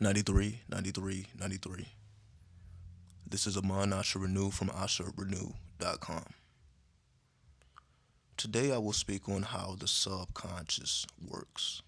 93, 93, 93. This is Aman Asha Renew from AshaRenew.com. Today I will speak on how the subconscious works.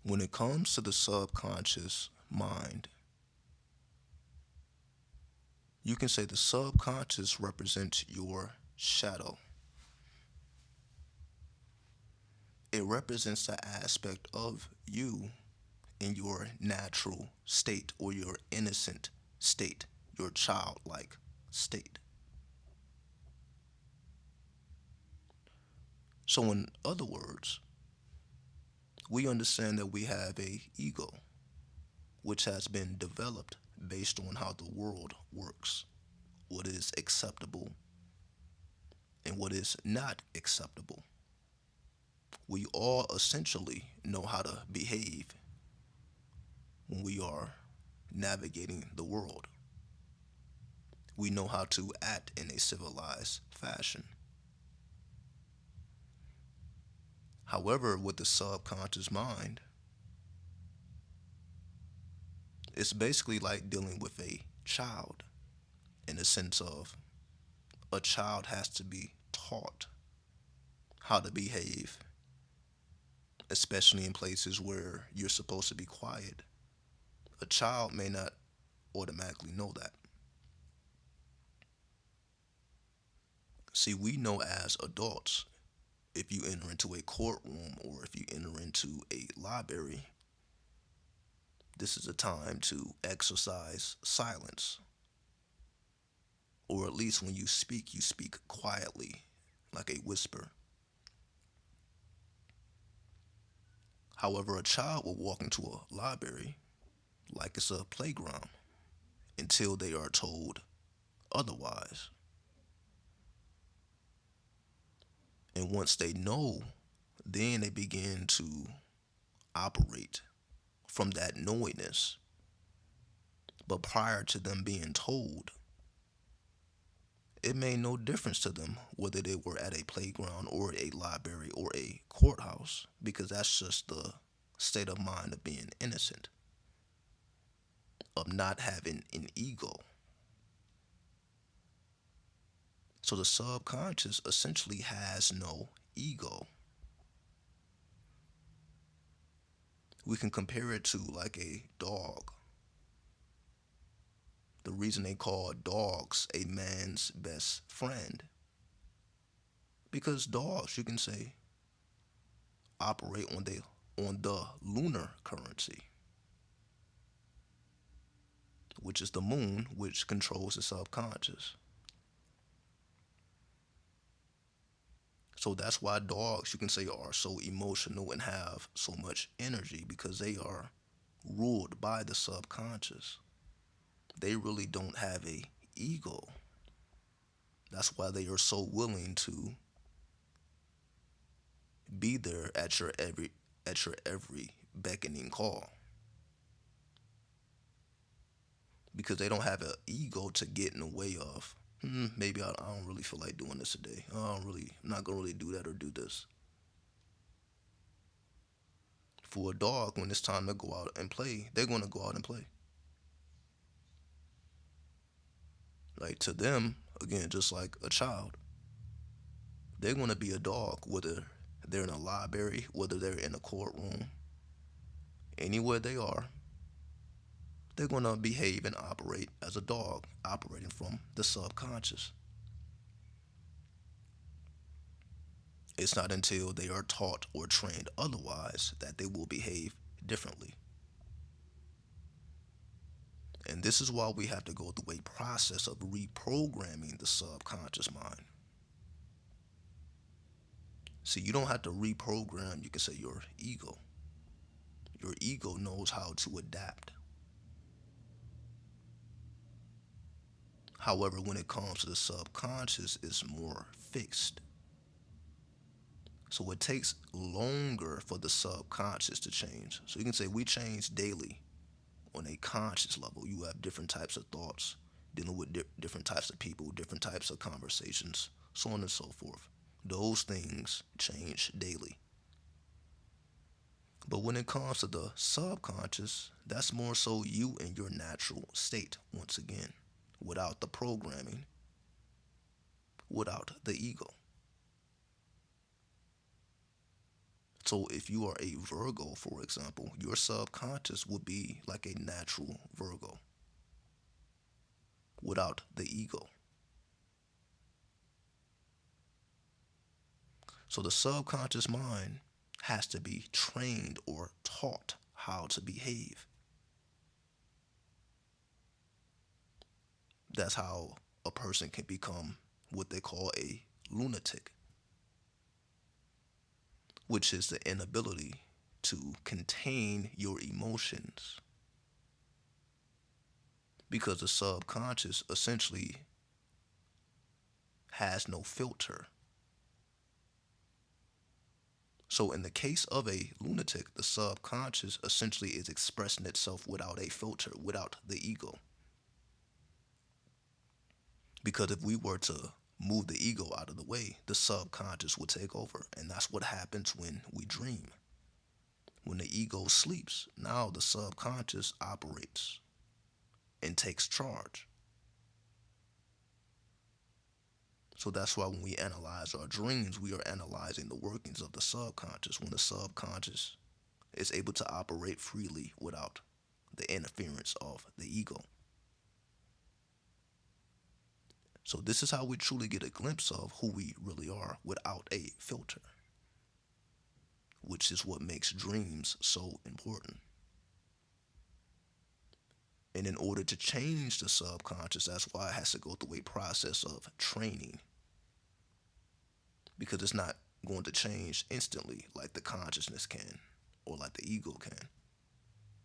When it comes to the subconscious mind, you can say the subconscious represents your shadow. It represents the aspect of you in your natural state or your innocent state, your childlike state. So, in other words, we understand that we have a ego, which has been developed based on how the world works, what is acceptable and what is not acceptable. We all essentially know how to behave when we are navigating the world. We know how to act in a civilized fashion. However, with the subconscious mind, it's basically like dealing with a child in the sense of a child has to be taught how to behave, especially in places where you're supposed to be quiet. A child may not automatically know that. See, we know as adults, if you enter into a courtroom or if you enter into a library, this is a time to exercise silence. Or at least when you speak quietly, like a whisper. However, a child will walk into a library like it's a playground until they are told otherwise. And once they know, then they begin to operate from that knowingness. But prior to them being told, it made no difference to them whether they were at a playground or a library or a courthouse because that's just the state of mind of being innocent, of not having an ego. So the subconscious essentially has no ego. We can compare it to like a dog. The reason they call dogs a man's best friend, because dogs, you can say, operate on the lunar currency, which is the moon, which controls the subconscious. So that's why dogs, you can say, are so emotional and have so much energy because they are ruled by the subconscious. They really don't have a ego. That's why they are so willing to be there at your every beckoning call because they don't have an ego to get in the way of. Maybe I don't really feel like doing this today. I'm not gonna really do that or do this. For a dog, when it's time to go out and play, they're gonna go out and play. Like to them, again, just like a child, they're gonna be a dog whether they're in a library, whether they're in a courtroom, anywhere they are, they're going to behave and operate as a dog, operating from the subconscious. It's not until they are taught or trained otherwise that they will behave differently. And this is why we have to go through a process of reprogramming the subconscious mind. See, you don't have to reprogram, you can say, your ego. Your ego knows how to adapt. However, when it comes to the subconscious, it's more fixed. So it takes longer for the subconscious to change. So you can say we change daily on a conscious level. You have different types of thoughts, dealing with different types of people, different types of conversations, so on and so forth. Those things change daily. But when it comes to the subconscious, that's more so you in your natural state, once again, without the programming, without the ego. So if you are a Virgo, for example, your subconscious would be like a natural Virgo without the ego. So the subconscious mind has to be trained or taught how to behave. That's how a person can become what they call a lunatic, which is the inability to contain your emotions. Because the subconscious essentially has no filter. So, in the case of a lunatic, the subconscious essentially is expressing itself without a filter, without the ego. Because if we were to move the ego out of the way, the subconscious would take over. And that's what happens when we dream. When the ego sleeps, now the subconscious operates and takes charge. So that's why when we analyze our dreams, we are analyzing the workings of the subconscious. When the subconscious is able to operate freely without the interference of the ego. So this is how we truly get a glimpse of who we really are without a filter, which is what makes dreams so important. And in order to change the subconscious, that's why it has to go through a process of training. Because it's not going to change instantly like the consciousness can or like the ego can.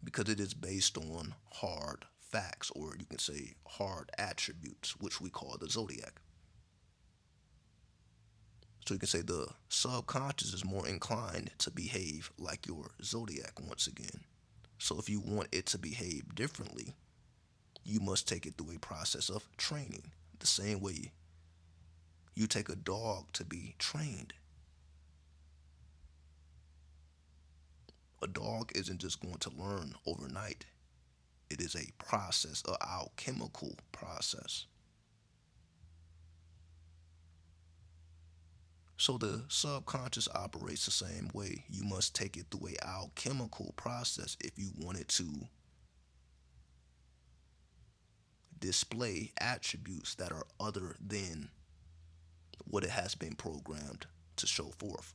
Because it is based on hard facts, or you can say hard attributes, which we call the zodiac. So you can say the subconscious is more inclined to behave like your zodiac once again. So if you want it to behave differently, you must take it through a process of training. The same way you take a dog to be trained. A dog isn't just going to learn overnight. It is a process, a alchemical process. So the subconscious operates the same way. You must take it through a alchemical process if you want it to display attributes that are other than what it has been programmed to show forth.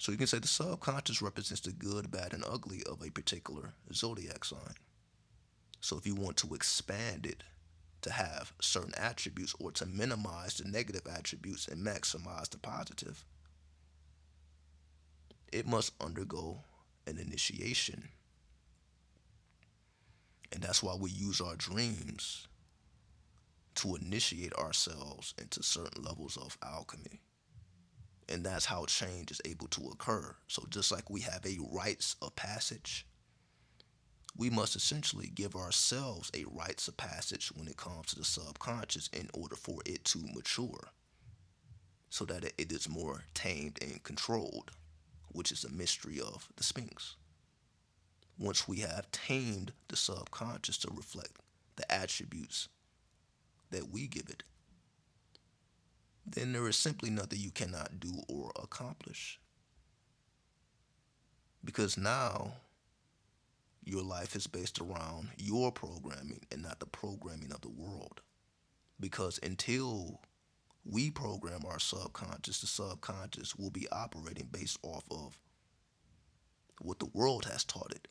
So you can say the subconscious represents the good, bad, and ugly of a particular zodiac sign. So if you want to expand it to have certain attributes or to minimize the negative attributes and maximize the positive, it must undergo an initiation. And that's why we use our dreams to initiate ourselves into certain levels of alchemy. And that's how change is able to occur. So just like we have a rites of passage, we must essentially give ourselves a rites of passage when it comes to the subconscious in order for it to mature so that it is more tamed and controlled, which is the mystery of the Sphinx. Once we have tamed the subconscious to reflect the attributes that we give it, then there is simply nothing you cannot do or accomplish. Because now your life is based around your programming and not the programming of the world. Because until we program our subconscious, the subconscious will be operating based off of what the world has taught it,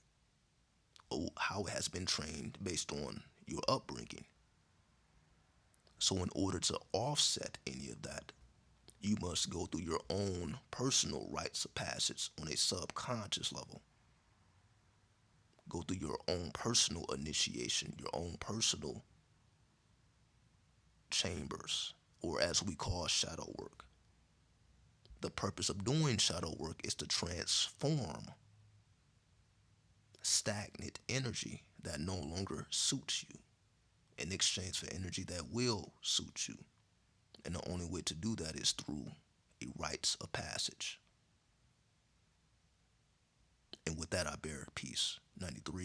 or how it has been trained based on your upbringing. So, in order to offset any of that, you must go through your own personal rites of passage on a subconscious level. Go through your own personal initiation, your own personal chambers, or as we call shadow work. The purpose of doing shadow work is to transform stagnant energy that no longer suits you in exchange for energy that will suit you. And the only way to do that is through rites of passage. And with that, I bear peace. 93.